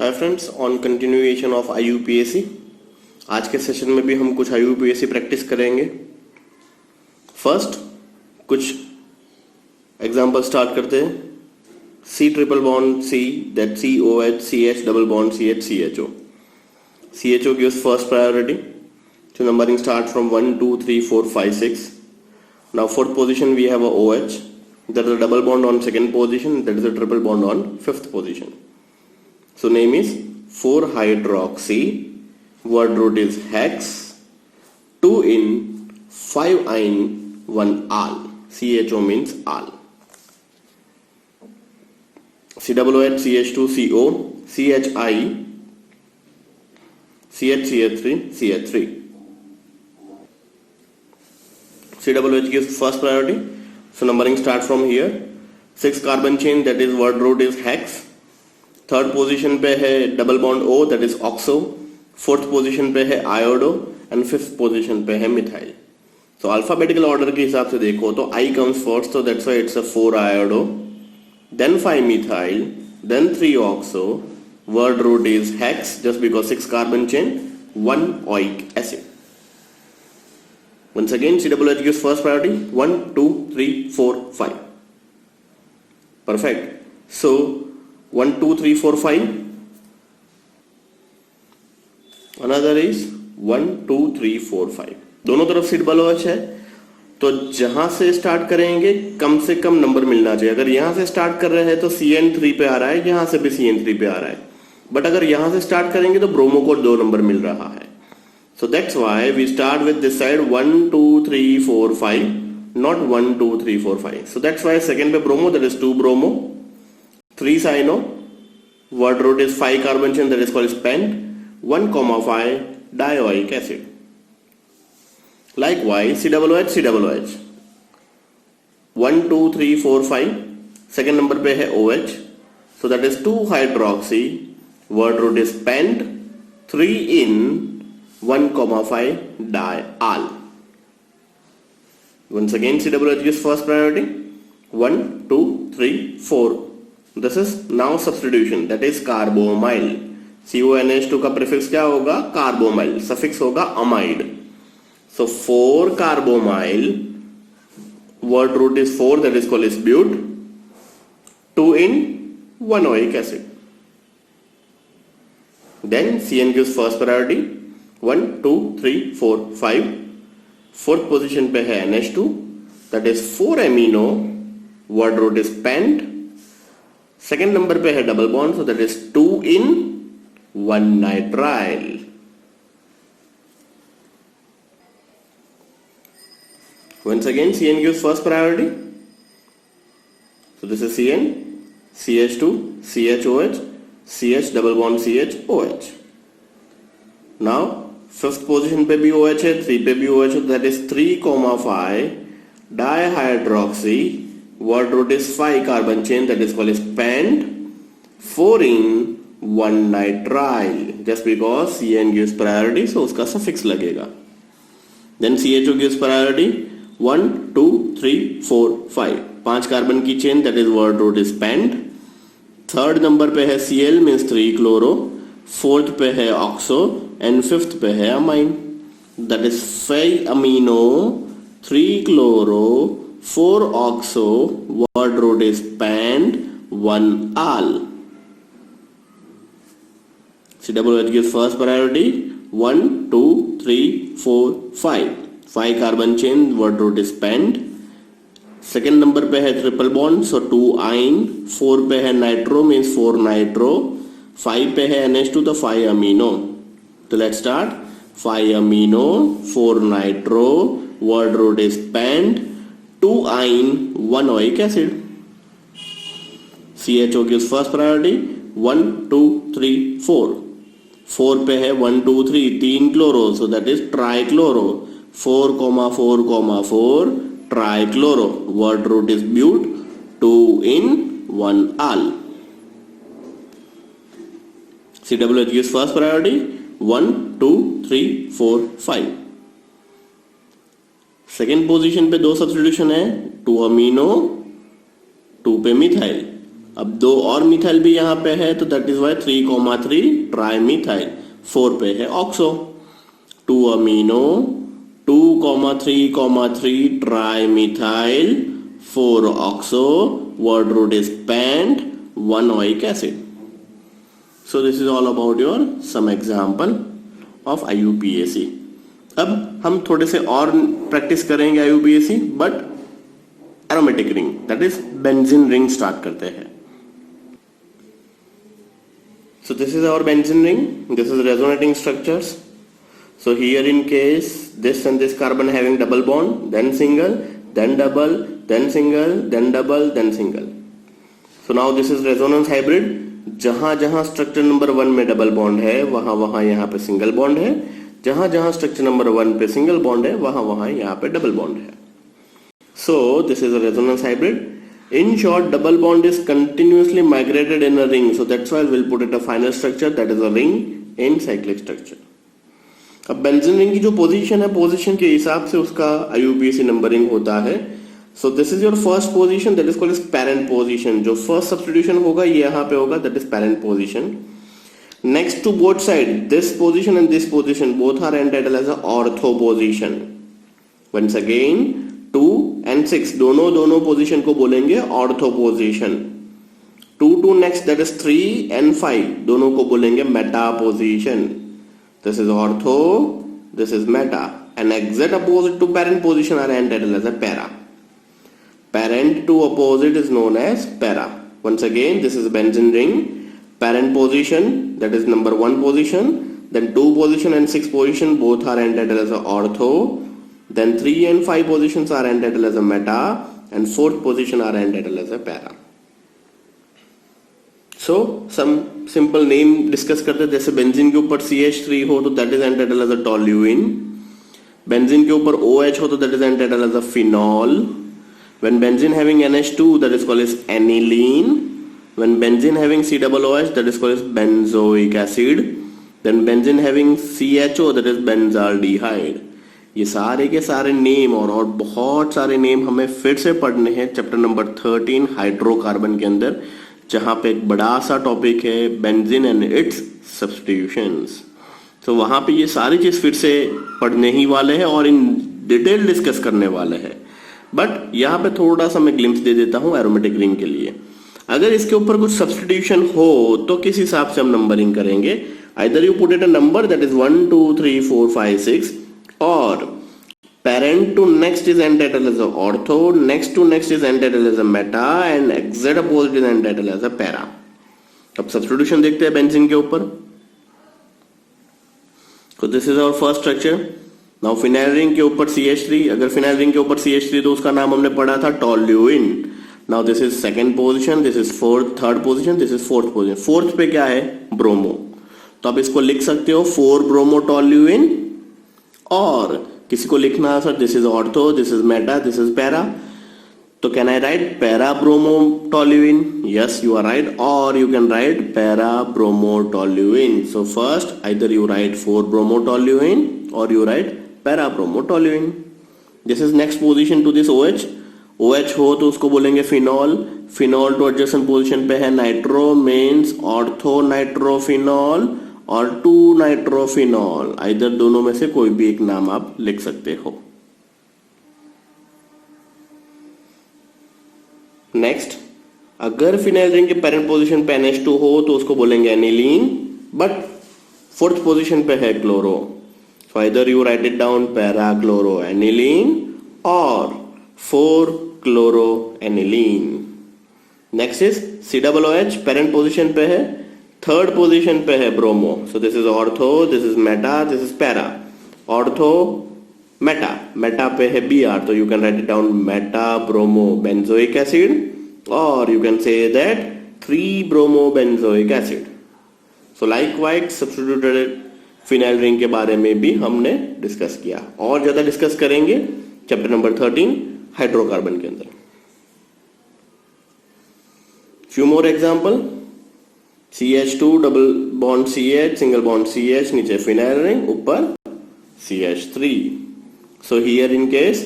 Hi friends, on continuation of IUPAC। आज के session में भी हम कुछ IUPAC प्रैक्टिस करेंगे। फर्स्ट कुछ एग्जांपल स्टार्ट करते हैं। C triple bond C, that COH, CH double bond CH, CHO. CHO gives first priority. So numbering starts from 1, 2, 3, 4, 5, 6. Now fourth position we have a OH. That is a double bond on second position. That is a triple bond on fifth position. So name is 4-hydroxy, word root is hex, 2-in, 5-ine, 1-al. CHO means al. COOH, CH2, CO, CHI, CH3, CH3. COOH gives first priority. So numbering starts from here. 6 carbon chain, that is word root is hex. Third position पे है double bond O, that is oxo. Fourth position पे है iodo and fifth position पे है methyl. तो alphabetical order के हिसाब से देखो तो I comes first, so that's why it's a 4 iodo, then 5 methyl, then 3 oxo. Word root is hex just because 6 carbon chain, 1 oic acid. Once again COOH gives first priority. 1, 2, 3, 4, 5. Perfect. So 1, 2, 3, 4, 5. Another is 1, 2, 3, 4, 5. दोनों तरफ COOH है, तो जहां से start करेंगे कम से कम number मिलना चाहिए. अगर यहां से स्टार्ट कर रहे हैं तो CN3 पे आ रहा है, यहां से भी CN3 पे आ रहा है. बट अगर यहां से स्टार्ट करेंगे तो ब्रोमो को 2 नंबर मिल रहा है. So that's why we start with this side 1, 2, 3, 4, 5, not 1, 2, 3, 4, 5. So that's why second पे bromo, that is 2 bromo, 3 cyano, word root is 5 carbon chain, that is called spent, 1,5 dioic acid. Likewise COOH 1, 2, 3, 4, 5. second number पे है OH, so that is 2 hydroxy, word root is spent, 3-in, 1,5 dial. Once again COOH gives first priority. 1, 2, 3, 4. This is now substitution, that is carbomyl. CONH2 का prefix क्या होगा? Carbamoyl. Suffix होगा amide. So 4 carbomyl, word root is 4, that is called as but, 2-in, 1 oic acid. Then CN gives first priority. 1, 2, 3, 4, 5. Fourth position पे है NH2, that is 4 amino, word root is pent. Second number पे है double bond, so that is 2-in, 1 nitrile. Once again CN gives first priority. So this is CN, CH2, CHOH, CH double bond CH, OH. Now fifth position पे भी OH है, 3 पे भी OH है, that is 3,5 dihydroxy, word root is 5 carbon chain, that is called as pent, 4-in, 1 nitrile. Just because CN gives priority, so उसका suffix लगेगा. Then CHO gives priority. 1, 2, 3, 4, 5. 5 carbon की chain, that is word root is pent. Third number पे है Cl means 3 chloro. Fourth पे है oxo and fifth पे है amine, that is 5 amino, 3 chloro, 4 oxo, word root is pent, 1 al. COOH gives first priority. 1, 2, 3, 4, 5. 5 carbon chain, word root is pent. Second number पे है triple bond, सो 2-ine. 4 पे है nitro means 4 nitro. 5 पे है NH2 तो 5 amino. तो let's start. 5 amino, 4 nitro, word root is pent, 2-ine, 1 oic acid. CHO gives first priority. 1, 2, 3, 4. 4 पे है 1, 2, 3, 3 chloro, so that is trichloro. 4,4,4 trichloro, word root is but, 2-in, 1 al. COOH gives first priority. 1, 2, 3, 4, 5. Second position पे 2 substitution है. 2 amino, 2 पे methyl. अब 2 और methyl भी यहाँ पे है, तो that is Y 3,3 tri methyl, 4 पे है oxo, 2 amino, 2,3,3 tri methyl, 4 oxo, word root is pant, 1 oic acid. So this is all about your some example of IUPAC. अब हम थोड़े से और प्रैक्टिस करेंगे IUPAC, but aromatic ring, that is benzene ring start करते हैं. So this is our benzene ring. This is resonating structures. So here in case this and this carbon having double bond, then single, then double, then single, then double, then single. So now this is resonance hybrid. जहां जहां structure number 1 में double bond है वहां वहां यहाँ पे single bond है, जहां जहां स्ट्रक्चर नंबर 1 पे सिंगल बॉन्ड है वहां वहां यहाँ पे डबल बॉन्ड है. So this is a resonance hybrid. In short, double bond is continuously migrated in a ring, so that's why we'll put it a final structure, that is a ring in cyclic structure. अब benzene ring की जो position है, position के हिसाब से उसका IUPAC numbering होता है. So this is your first position, that is called as parent position. जो first substitution होगा ये यहाँ पे होगा, that is parent position. Next to both side, this position and this position both are entitled as a ortho position. Once again, 2 and 6 दोनों position को बोलेंगे ortho position. 2 to next, that is 3 and 5 दोनों को बोलेंगे Meta position. This is ortho, this is meta, and exact opposite to parent position are entitled as a para. Parent to opposite is known as para. Once again, this is a benzene ring. Parent position, that is number 1 position, then 2 position and 6 position both are entitled as a ortho. Then 3 and 5 positions are entitled as a meta, and 4th position are entitled as a para. So some simple name discuss करते हैं. जैसे benzene के ऊपर CH3 हो तो that is entitled as a toluene. Benzene के ऊपर OH हो तो that is entitled as a phenol. When benzene having NH2, that is called as aniline. When benzene having COOH, that is called as benzoic acid. Then benzene having CHO, that is benzaldehyde. ये सारे के सारे name और बहुत सारे name हमें फिर से पढ़ने हैं चैप्टर नंबर 13 हाइड्रोकार्बन के अंदर, जहां पे एक बड़ा सा टॉपिक है बेंजीन एंड इट्स सब्स्टिट्यूशंस. तो वहां पे ये सारी चीज फिर से पढ़ने ही वाले हैं और इन डिटेल डिस्कस करने वाले हैं. बट यहाँ पे थोड़ा सा मैं ग्लिम्स दे देता हूँ एरोमेटिक रिंग के लिए. अगर इसके ऊपर कुछ सब्स्टिट्यूशन हो तो किस हिसाब से हम नंबरिंग करेंगे. Either you put it a number that is 1 2 3 4 5 6, or parent to next is entitled as a ortho, next to next is entitled as a meta, and exact opposite is entitled as a para. अब substitution देखते हैं benzene के ऊपर. So this is our first structure. Now phenyl ring के ऊपर CH3, अगर phenyl ring के ऊपर CH3 तो उसका नाम हमने पढ़ा था toluene. Now this is second position, this is third position, this is fourth position. Fourth पे क्या है, ब्रोमो. तो आप इसको लिख सकते हो 4 ब्रोमो टोल्यूइन, और किसी को लिखना है sir this is ortho, this is meta, this is para, तो can I write para bromo toluene? Yes, you are right. और you can write para bromo toluene. So first either you write 4 bromo toluene or you write para bromo toluene. This is next position to this OH. OH हो तो उसको बोलेंगे phenol. Phenol to adjacent position पे है nitro, means ortho nitrophenol और 2 nitrophenol. Either दोनों में से कोई भी एक नाम आप लिख सकते हो. नेक्स्ट, अगर फिनाइल रिंग के पेरेंट पोजीशन पे NH2 हो तो उसको बोलेंगे एनिलीन, बट 4th पोजीशन पे है chloro. So either you write it down para chloro aniline or 4 chloro aniline. Next is COOH, parent position पे है, 3rd पोजीशन पे है bromo. So this is ortho, this is meta, this is para. Ortho meta, meta पे है Br, तो you can write it down meta bromo benzoic acid, और you can say that 3 bromo benzoic acid. So likewise substituted phenyl ring के बारे में भी हमने discuss किया, और ज्यादा डिस्कस करेंगे चैप्टर नंबर 13 हाइड्रोकार्बन के अंदर. Few more example. CH2 double bond CH, single bond CH, नीचे फिनाइल रिंग, ऊपर CH3. So here in case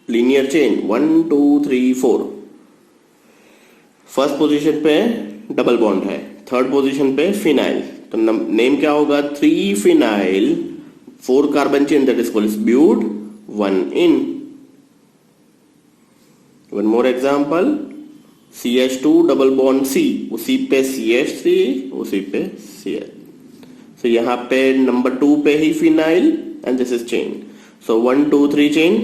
linear chain 1 2 3 4. First position पे डबल बॉन्ड है, थर्ड पोजीशन पे फिनाइल, तो नेम क्या होगा, 3 phenyl 4 carbon chain, that is called but 1 ene. One more example, CH2 double bond C, उसी पे CH3, उसी पे CH, so यहाँ पे नंबर 2 पे ही phenyl and this is chain, so 1 2 3 chain,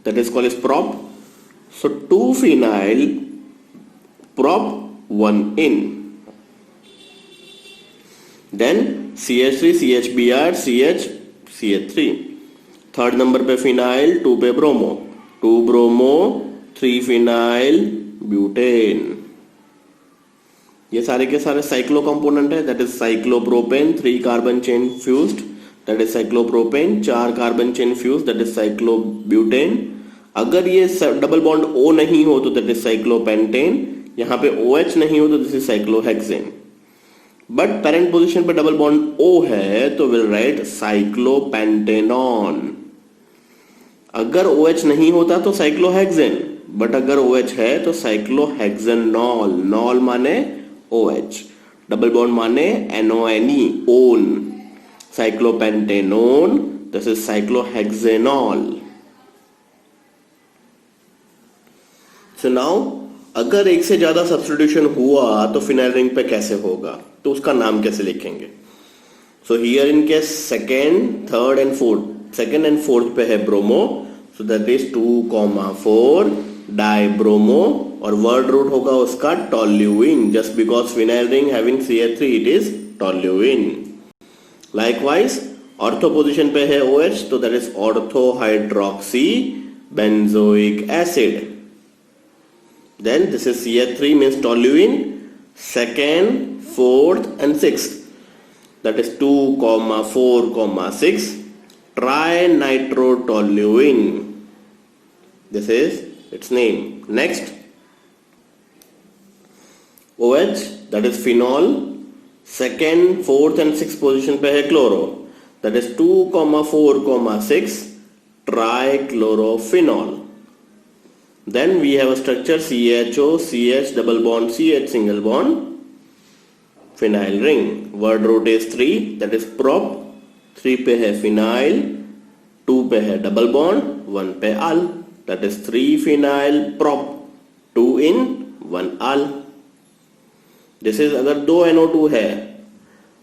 that is called as prop, so 2 phenyl prop 1 in, then CH3 CHBr CH CH3, third number पे phenyl, 2 पे bromo, 2 bromo 3 phenyl butane. ये सारे के सारे cyclo component है, that is cyclopropane 3 carbon chain fused, that is cyclopropane, 4 carbon chain fuse, that is cyclobutane. अगर ये double bond O नहीं हो तो दैट इज साइक्लोपेंटेन, यहाँ पे OH नहीं हो तो this is cyclohexane. But parent position पे डबल बॉन्ड O है तो विल राइट साइक्लोपेंटेनॉन। अगर OH नहीं होता तो साइक्लोहेक्सेन, बट अगर OH है तो साइक्लोहेक्सेनॉल, नॉल माने OH, डबल बॉन्ड माने NONE, one, cyclopentanone, this is cyclohexanol. So now अगर एक से ज्यादा सब्स्टिट्यूशन हुआ तो फिनाइल रिंग पे कैसे होगा, तो उसका नाम कैसे लिखेंगे। So here in case second, third and fourth, second and fourth पे है bromo, so that is 2,4 dibromo, और वर्ड रूट होगा उसका toluene, just because phenyl ring having CH3 it is toluene. Likewise ortho position पे है OH, तो that is ortho hydroxy benzoic acid, then this is CH3 means toluene, second, fourth and sixth, that is 2,4,6 trinitrotoluene, this is its name. Next, OH, that is phenol, second, fourth and sixth position पे है chloro, that is 2,4,6 trichlorophenol. Then we have a structure CHO, CH double bond CH single bond phenyl ring, word root is 3, that is prop, 3 पे है phenyl, 2 पे है double bond, 1 पे al, that is 3 phenyl prop, 2 in 1 al. This is अगर 2 NO2 है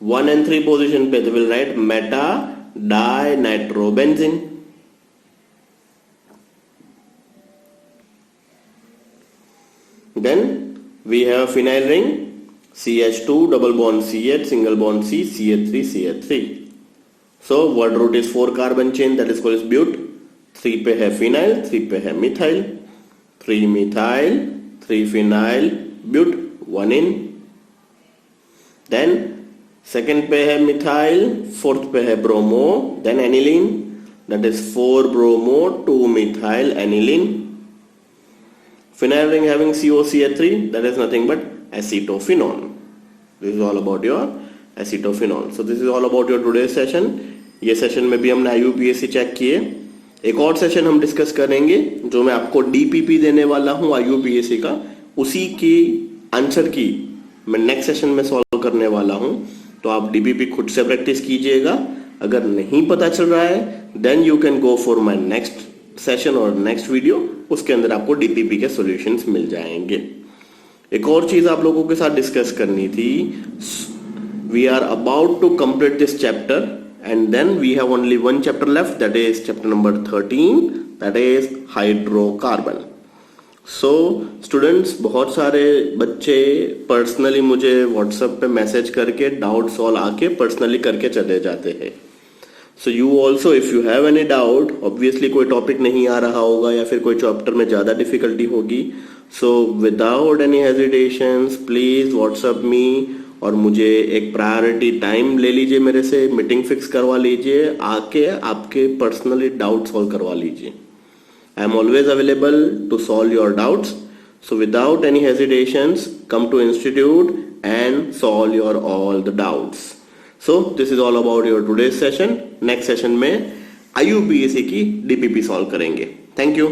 1 and 3 position पे तो will write meta dinitrobenzene. Then we have phenyl ring, CH2 double bond CH single bond C, CH3 CH3. So word root is 4 carbon chain, that is called as but, 3 पे है phenyl, 3 पे है methyl, 3 methyl, 3 phenyl, but 1 in. Then second पे है methyl, fourth पे है bromo, then aniline, that is 4 bromo 2 methyl aniline. Phenyl ring having COCH3, that is nothing but acetophenone. This is all about your acetophenone. So this is all about your today's session. ये session में भी हमने IUPAC check किए, एक और session हम discuss करेंगे जो मैं आपको DPP देने वाला हूँ IUPAC का, उसी की आंसर की मैं नेक्स्ट सेशन में सॉल्व करने वाला हूँ, तो आप DPP खुद से प्रैक्टिस कीजिएगा। अगर नहीं पता चल रहा है then you can go for my next session और नेक्स्ट वीडियो, उसके अंदर आपको DPP के सॉल्यूशंस मिल जाएंगे। एक और चीज आप लोगों के साथ डिस्कस करनी थी, we are about to complete this chapter and then we have only one chapter left, that is chapter number 13, that is hydrocarbon. So students, बहुत सारे बच्चे पर्सनली मुझे व्हाट्सएप पे मैसेज करके डाउट सॉल्व आके पर्सनली करके चले जाते हैं। So you also if you have any doubt, obviously कोई टॉपिक नहीं आ रहा होगा या फिर कोई चैप्टर में ज्यादा डिफिकल्टी होगी, सो without any hesitations please WhatsApp me और मुझे एक प्रायोरिटी टाइम ले लीजिए, मेरे से मीटिंग फिक्स करवा लीजिए, आके आपके पर्सनली डाउट सॉल्व करवा लीजिए। I am always available to solve your doubts, so without any hesitations come to institute and solve your all the doubts. So this is all about your today's session. Next session में IUPAC की DPP solve करेंगे। Thank you.